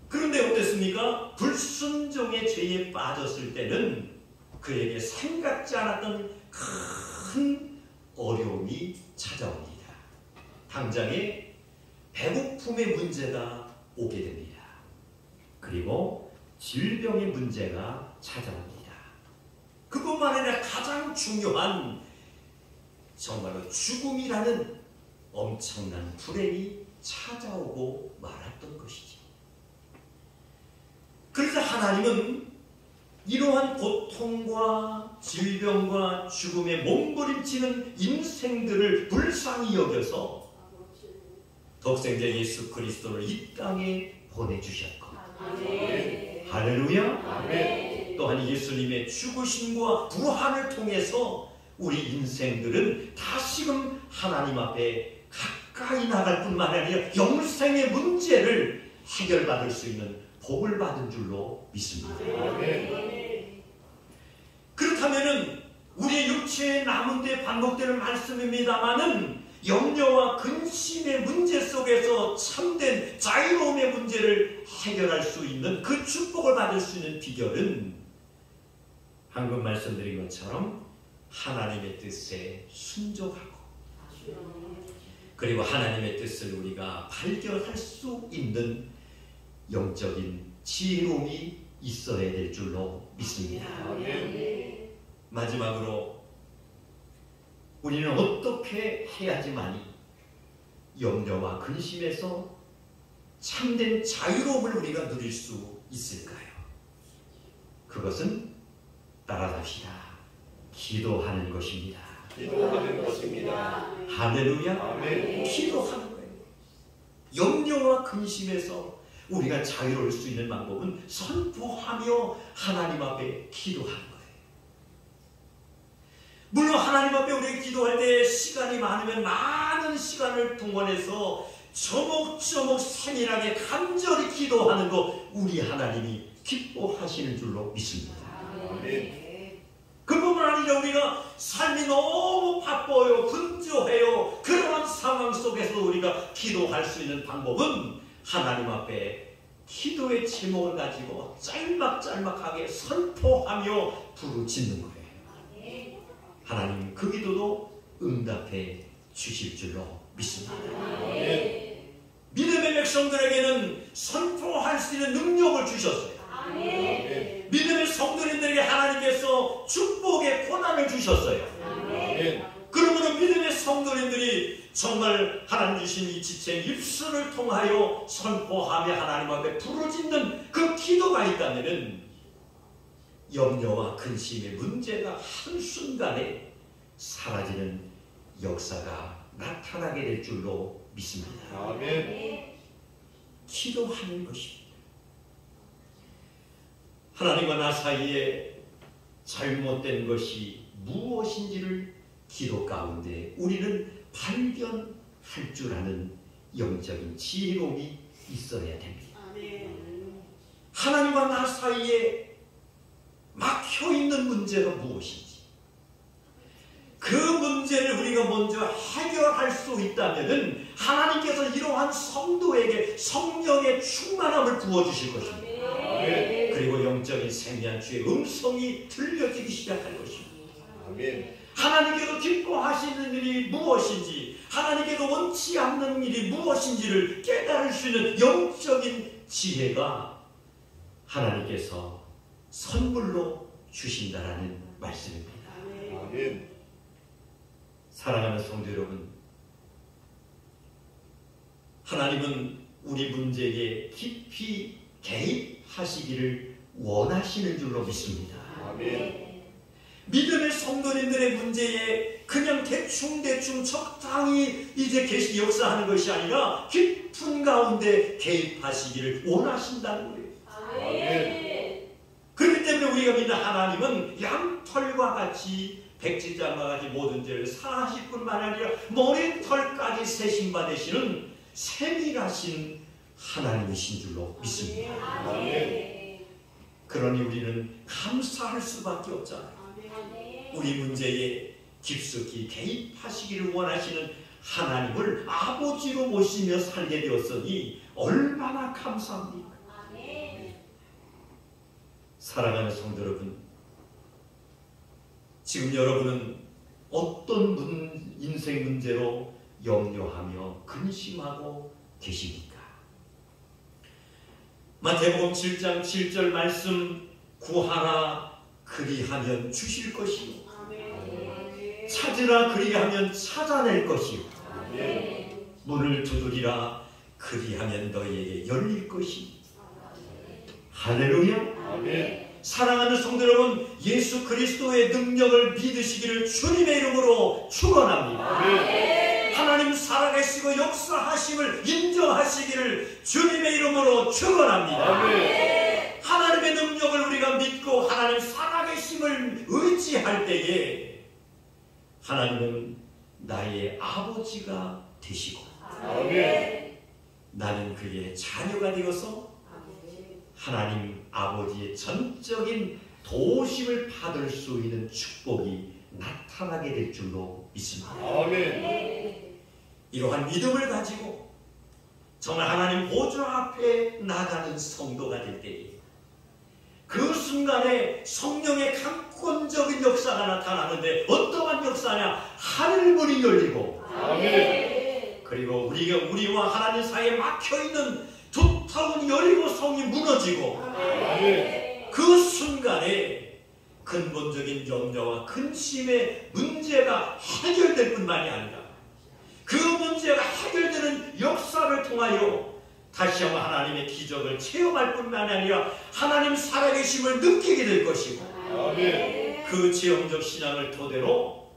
그런데 어땠습니까? 불순종의 죄에 빠졌을 때는 그에게 생각지 않았던 큰 어려움이 찾아옵니다. 당장에 배고픔의 문제가 오게 됩니다. 그리고 질병의 문제가 찾아옵니다. 그것만 아니라 가장 중요한 정말로 죽음이라는 엄청난 불행이 찾아오고 말았던 것이죠. 그래서 하나님은 이러한 고통과 질병과 죽음에 몸부림치는 인생들을 불쌍히 여겨서 독생자 예수 그리스도를 이 땅에 보내주셨고, 할렐루야. 또한 예수님의 죽으심과 부활을 통해서 우리 인생들은 다시금 하나님 앞에 가까이 나갈 뿐만 아니라 영생의 문제를 해결받을 수 있는 복을 받은 줄로 믿습니다. 그렇다면은 우리의 육체에 남은 데 반복되는 말씀입니다마는 염려와 근심의 문제 속에서 참된 자유로움의 문제를 해결할 수 있는 그 축복을 받을 수 있는 비결은 방금 말씀드린 것처럼 하나님의 뜻에 순종하고, 그리고 하나님의 뜻을 우리가 발견할 수 있는 영적인 지혜로움이 있어야 될 줄로 믿습니다. 마지막으로 우리는 어떻게 해야지만이 염려와 근심에서 참된 자유로움을 우리가 누릴 수 있을까요? 그것은 따라합시다. 기도하는 것입니다. 기도하는 것입니다. 할렐루야. 아멘. 기도하는 거예요. 염려와 근심에서 우리가 자유로울 수 있는 방법은 선포하며 하나님 앞에 기도하는 거예요. 물론 하나님 앞에 우리가 기도할 때 시간이 많으면 많은 시간을 동원해서 조목조목 세밀하게 간절히 기도하는 거 우리 하나님이 기뻐하시는 줄로 믿습니다. 그뿐만 아니라 우리가 삶이 너무 바빠요, 분주해요. 그러한 상황 속에서 우리가 기도할 수 있는 방법은 하나님 앞에 기도의 제목을 가지고 짤막짤막하게 선포하며 부르짖는 거예요. 하나님 그 기도도 응답해 주실 줄로 믿습니다. 믿음의 백성들에게는 선포할 수 있는 능력을 주셨어요. 믿음의 성도님들에게 하나님께서 축복의 권한을 주셨어요. 그러므로 믿음의 성도님들이 정말 하나님 주신 이 지체 입술을 통하여 선포하며 하나님 앞에 부르짖는 그 기도가 있다면 염려와 근심의 문제가 한순간에 사라지는 역사가 나타나게 될 줄로 믿습니다. 아멘. 기도하는 것입니다. 하나님과 나 사이에 잘못된 것이 무엇인지를 기도 가운데 우리는 발견할 줄 아는 영적인 지혜로움이 있어야 됩니다. 하나님과 나 사이에 막혀있는 문제가 무엇인지 그 문제를 우리가 먼저 해결할 수 있다면 하나님께서 이러한 성도에게 성령의 충만함을 부어주실 것입니다. 그리고 영적인 생명한 주의 음성이 들려지기 시작할 것입니다. 하나님께서 기뻐하시는 일이 무엇인지, 하나님께서 원치 않는 일이 무엇인지를 깨달을 수 있는 영적인 지혜가 하나님께서 선물로 주신다라는 말씀입니다. 아멘. 사랑하는 성도 여러분, 하나님은 우리 문제에 깊이 개입하시기를 원하시는 줄로 믿습니다. 아멘. 믿음의 성도님들의 문제에 그냥 대충 적당히 이제 계시 역사하는 것이 아니라 깊은 가운데 개입하시기를 원하신다는 거예요. 아멘. 그렇기 때문에 우리가 믿는 하나님은 양털과 같이 백지장과 같이 모든 죄를 사하실 뿐만 아니라 머리털까지 세심받으시는 세밀하신 하나님이신 줄로 믿습니다. 아멘. 그러니 우리는 감사할 수밖에 없잖아요. 우리 문제에 깊숙이 개입하시기를 원하시는 하나님을 아버지로 모시며 살게 되었으니 얼마나 감사합니까? 사랑하는 성도 여러분, 지금 여러분은 어떤 인생 문제로 염려하며 근심하고 계십니까? 마태복음 7장 7절 말씀, 구하라 그리하면 주실 것이요 찾으라 그리하면 찾아낼 것이요 문을 두드리라 그리하면 너희에게 열릴 것이요. 할렐루야. 아멘. 사랑하는 성도 여러분, 예수 그리스도의 능력을 믿으시기를 주님의 이름으로 축원합니다. 아멘. 하나님 살아계시고 역사하심을 인정하시기를 주님의 이름으로 축원합니다. 아멘. 하나님의 능력을 우리가 믿고 하나님 살아계심을 의지할 때에 하나님은 나의 아버지가 되시고 아멘. 나는 그의 자녀가 되어서 하나님 아버지의 전적인 도우심을 받을 수 있는 축복이 나타나게 될 줄로 믿습니다. 아멘. 이러한 믿음을 가지고 정말 하나님 보좌 앞에 나가는 성도가 될 때에 그 순간에 성령의 강권적인 역사가 나타나는데 어떠한 역사냐? 하늘문이 열리고 아멘. 그리고 우리와 하나님 사이에 막혀있는 두터운 여리고 성이 무너지고 아멘. 그 순간에 근본적인 염려와 근심의 문제가 해결될 뿐만이 아니라 그 문제가 해결되는 역사를 통하여 다시 한번 하나님의 기적을 체험할 뿐만 아니라 하나님 살아계심을 느끼게 될 것이고 아멘. 그 체험적 신앙을 토대로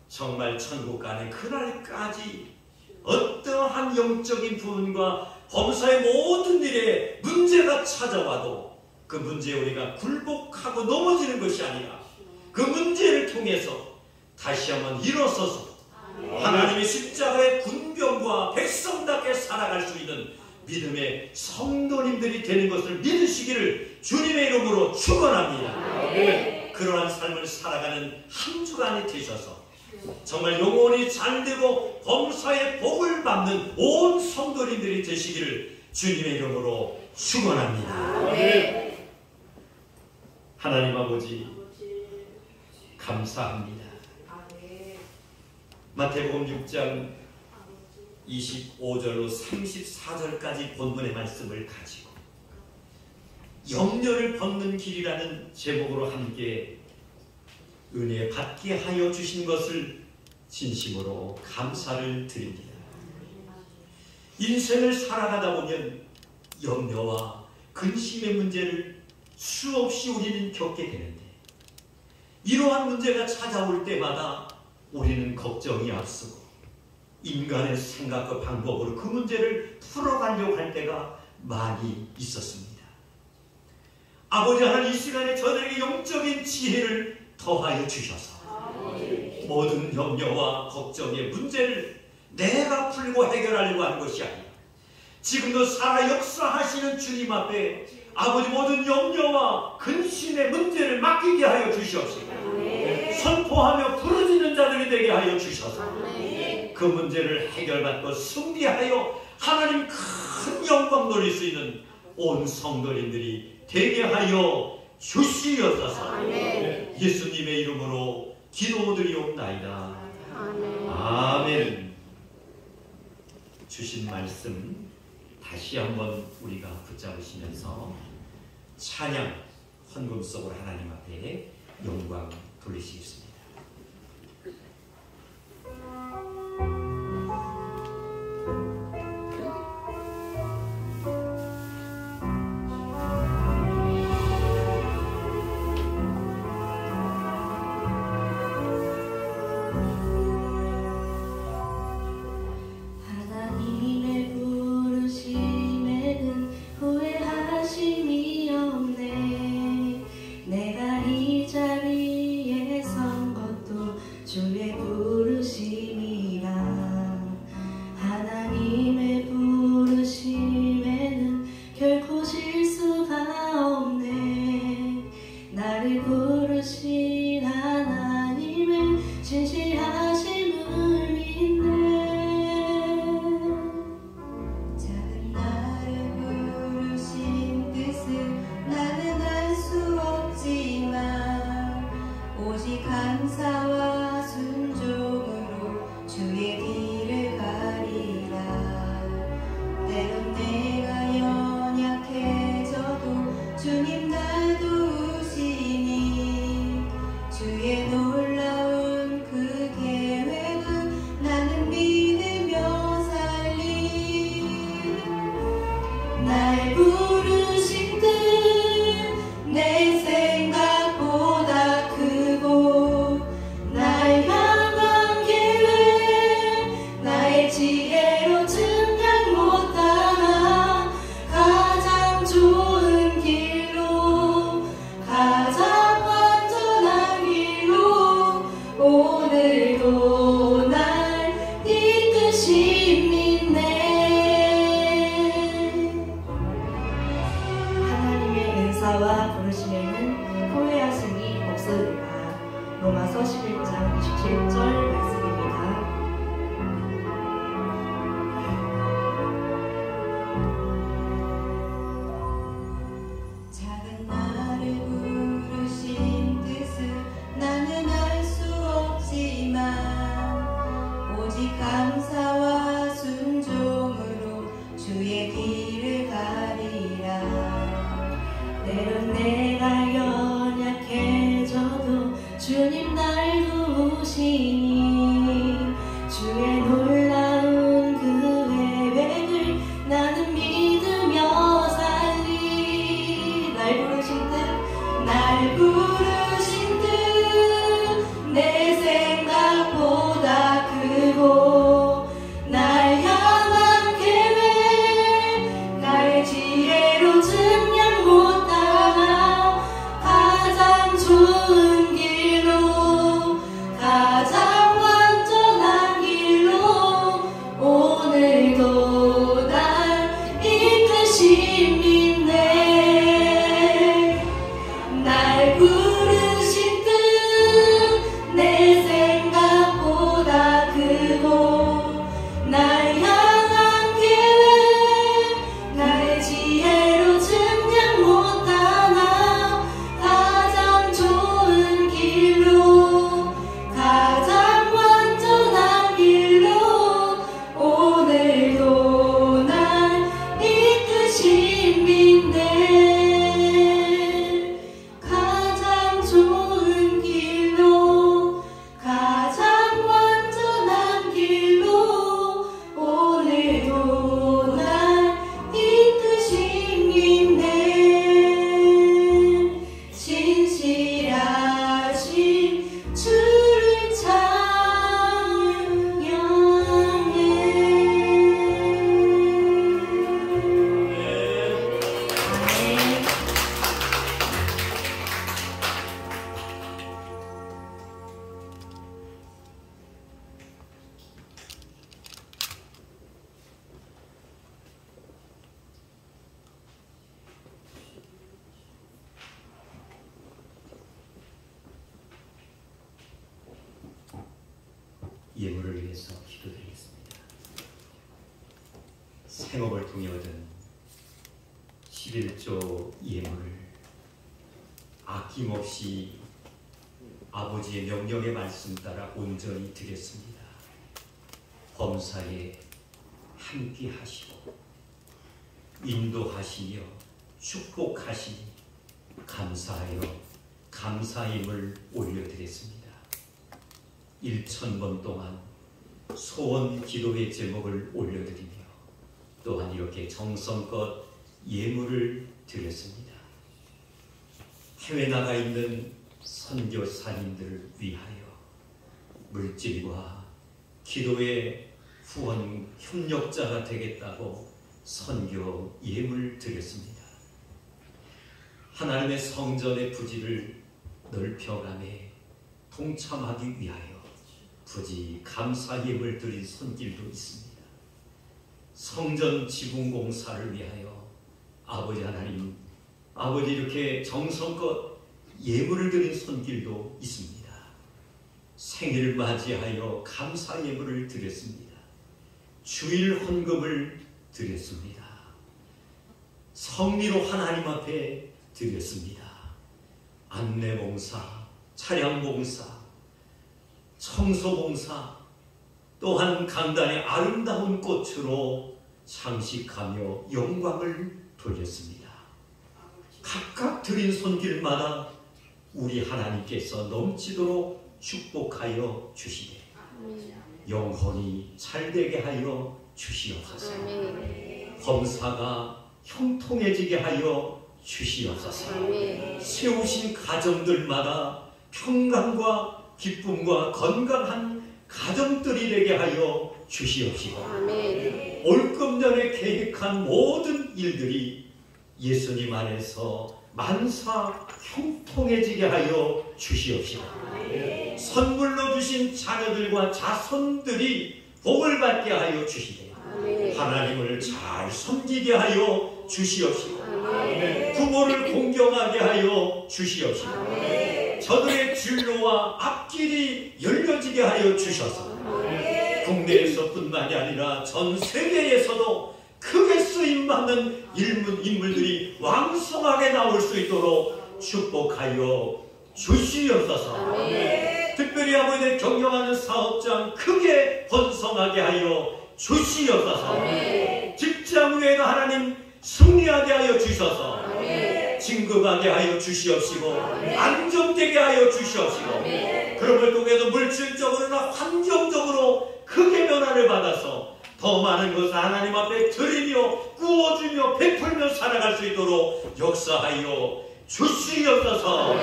정말 천국 가는 그날까지 어떠한 영적인 부분과 범사의 모든 일에 문제가 찾아와도 그 문제에 우리가 굴복하고 넘어지는 것이 아니라 그 문제를 통해서 다시 한번 일어서서 하나님의 십자가의 군병과 백성답게 살아갈 수 있는 믿음의 성도님들이 되는 것을 믿으시기를 주님의 이름으로 축원합니다. 아멘. 그러한 삶을 살아가는 한 주간이 되셔서 정말 영혼이 잘되고 범사의 복을 받는 온 성도님들이 되시기를 주님의 이름으로 축원합니다. 아멘. 하나님 아버지 감사합니다. 마태복음 6장 25절로 34절까지 본문의 말씀을 가지고 염려를 벗는 길이라는 제목으로 함께 은혜 받게 하여 주신 것을 진심으로 감사를 드립니다. 인생을 살아가다 보면 염려와 근심의 문제를 수없이 우리는 겪게 되는데 이러한 문제가 찾아올 때마다 우리는 걱정이 앞서고 인간의 생각과 방법으로 그 문제를 풀어가려고 할 때가 많이 있었습니다. 아버지 하나님, 이 시간에 저들에게 영적인 지혜를 더하여 주셔서 모든 염려와 걱정의 문제를 내가 풀고 해결하려고 하는 것이 아니라 지금도 살아 역사하시는 주님 앞에 아버지 모든 염려와 근심의 문제를 맡기게 하여 주시옵시고 선포하며 부르짖는 자들이 되게 하여 주셔서 그 문제를 해결받고 승리하여 하나님 큰 영광 돌릴 수 있는 온 성도님들이 되게 하여 주시옵소서. 예수님의 이름으로 기도드리옵나이다. 아멘. 주신 말씀 다시 한번 우리가 붙잡으시면서 찬양 헌금 속으로 하나님 앞에 영광 돌리시겠습니다. 감사와 부르심에는 후회하심이 없으리라. 로마서 11장 27절 말씀입니다. 작은 나를 부르신 뜻은 나는 알 수 없지만 오직 감사와 순종으로 주의 길을 가리라. 때론 내가 연약해져도 주님 날 도우시니 주의 놀라운 그 계획을 나는 믿으며 살리. 날 부르신 뜻 내 생각보다 크고 날 향한 계획 나의 지혜로 증량 못하나 가장 좋은 길로 가장 완전한 길로 오늘도 날 이끄신 믿네. 날 부르신 뜻 내 생각보다 크고 날 향한 계획 나의 지혜로 증량 못하나 가장 좋은 길로 가장 완전한 길로 오늘도 날 이끄신 믿네. 가장 좋은 길로 가장 완전한 길로 오늘도 날 이끄신 믿네. 신실하신 주를 찬양해. 아멘. 예물을 위해서 기도드리겠습니다. 생업을 통해 얻은 11조 예물을 아낌없이 아버지의 명령의 말씀 따라 온전히 드렸습니다. 범사에 함께 하시고 인도하시며 축복하시니 감사하여 감사임을 올려드렸습니다. 1000번 동안 소원 기도의 제목을 올려드리며 또한 이렇게 정성껏 예물을 드렸습니다. 해외 나가 있는 선교사님들을 위하여 물질과 기도의 후원 협력자가 되겠다고 선교 예물 드렸습니다. 하나님의 성전의 부지를 넓혀감에 동참하기 위하여 부지 감사 예물 드린 손길도 있습니다. 성전 지붕 공사를 위하여 아버지 하나님, 아버지 이렇게 정성껏 예물을 드린 손길도 있습니다. 생일을 맞이하여 감사 예물을 드렸습니다. 주일 헌금을 드렸습니다. 성리로 하나님 앞에 드렸습니다. 안내봉사, 차량봉사, 청소봉사, 또한 강단의 아름다운 꽃으로 장식하며 영광을 돌렸습니다. 각각 드린 손길마다 우리 하나님께서 넘치도록 축복하여 주시되 영혼이 잘되게 하여 주시옵소서. 범사가 형통해지게 하여 주시옵소서. 세우신 가정들마다 평강과 기쁨과 건강한 가정들이 되게 하여 주시옵시고 올 금년에 계획한 모든 일들이 예수님 안에서 만사 형통해지게 하여 주시옵시고 선물로 주신 자녀들과 자손들이 복을 받게 하여 주시되 하나님을 잘 섬기게 하여 주시옵시고 부모를 공경하게 하여 주시옵시고 저들의 진로와 앞길이 열려지게 하여 주셔서 국내에서뿐만이 아니라 전 세계에서도 크게 쓰임받는 인물들이 왕성하게 나올 수 있도록 축복하여 주시옵소서. 특별히 아버지를 경영하는 사업장 크게 번성하게 하여 주시옵소서. 직장 외에도 하나님 승리하게 하여 주셔서 진급하게 하여 주시옵시고 안정되게 하여 주시옵시고 그럼을 통해서 물질적으로나 환경적으로 크게 변화를 받아서 더 많은 것을 하나님 앞에 드리며 구워주며 베풀며 살아갈 수 있도록 역사하여 주시옵소서.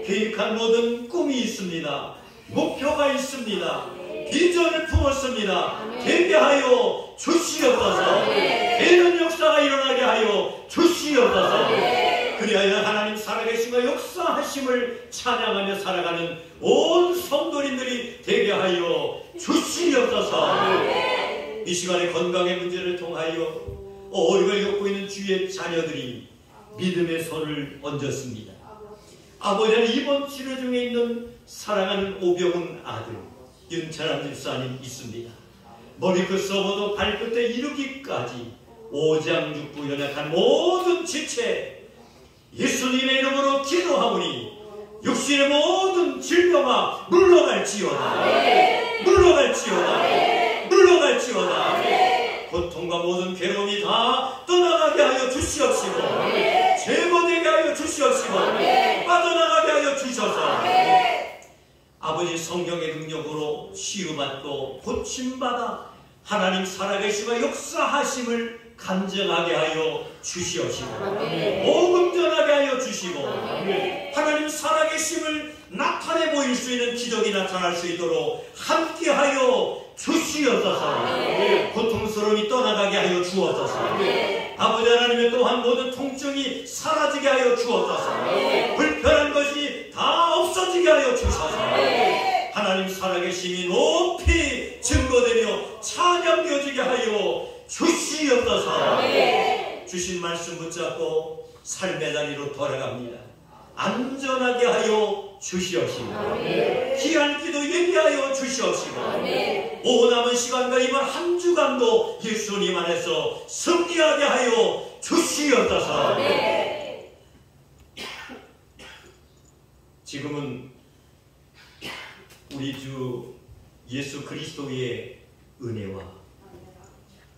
계획한 모든 꿈이 있습니다. 목표가 있습니다. 비전을 품었습니다. 되게 하여 주시옵소서. 되는 역사가 일어나게 하여 주시옵소서. 그리하여 하나님 살아계심과 역사하심을 찬양하며 살아가는 온 성도님들이 되게 하여 주시옵소서. 이 시간에 건강의 문제를 통하여 어려움을 겪고 있는 주의 자녀들이 믿음의 손을 얹었습니다. 아버지는 이번 치료 중에 있는 사랑하는 오병훈 아들 윤찬환 집사님 있습니다. 머리끝서부터 발끝에 이르기까지 오장육부 연약한 모든 지체 예수님의 이름으로 기도하오니 육신의 모든 질병아 물러갈지어다. 물러갈지어다. 물러갈지어다. 고통과 모든 괴로움이 다 떠나가게 하여 주시옵시고 제거되게 하여 주시옵시고 빠져나가게 하여 주셔서 아버지 성령의 능력으로 치유받고 고침받아 하나님 살아계시고 역사하심을 간증하게 하여 주시옵시고 복음 전하게 하여 주시고 하나님 살아계심을 나타내 보일 수 있는 기적이 나타날 수 있도록 함께하여 주시옵소서. 고통스러움이 떠나가게 하여 주옵소서. 아버지 하나님의 또한 모든 통증이 사라지게 하여 주옵소서. 불편한 것이 다 없어지게 하여 주셔서 하나님 살아계심이 높이 증거되며 찬양되어지게 하여 주시옵소서. 주신 말씀 붙잡고 삶의 자리로 돌아갑니다. 안전하게 하여 주시옵시고 귀한 기도 얘기하여 주시옵시고 오후 남은 시간과 이번 한 주간도 예수님 안에서 승리하게 하여 주시옵소서. 지금은 우리 주 예수 그리스도의 은혜와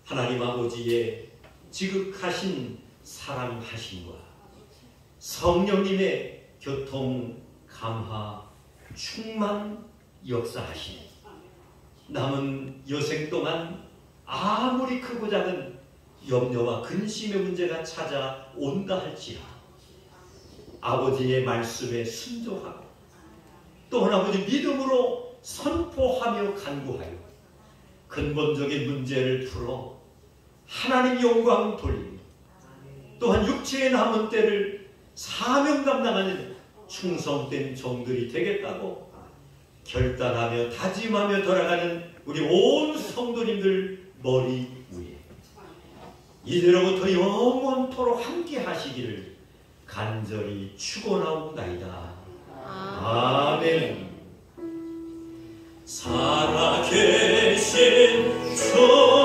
하나님 아버지의 지극하신 사랑하심과 성령님의 교통, 감화, 충만 역사하시네. 남은 여생 동안 아무리 크고 작은 염려와 근심의 문제가 찾아온다 할지라 아버지의 말씀에 순종하고 또한 아버지 믿음으로 선포하며 간구하여 근본적인 문제를 풀어 하나님 영광 돌리며 또한 육체의 남은 때를 사명 감당하는 충성된 종들이 되겠다고 결단하며 다짐하며 돌아가는 우리 온 성도님들 머리 위에 이제로부터 영원토록 함께 하시기를 간절히 축원하옵나이다. 아멘. 살아계신 주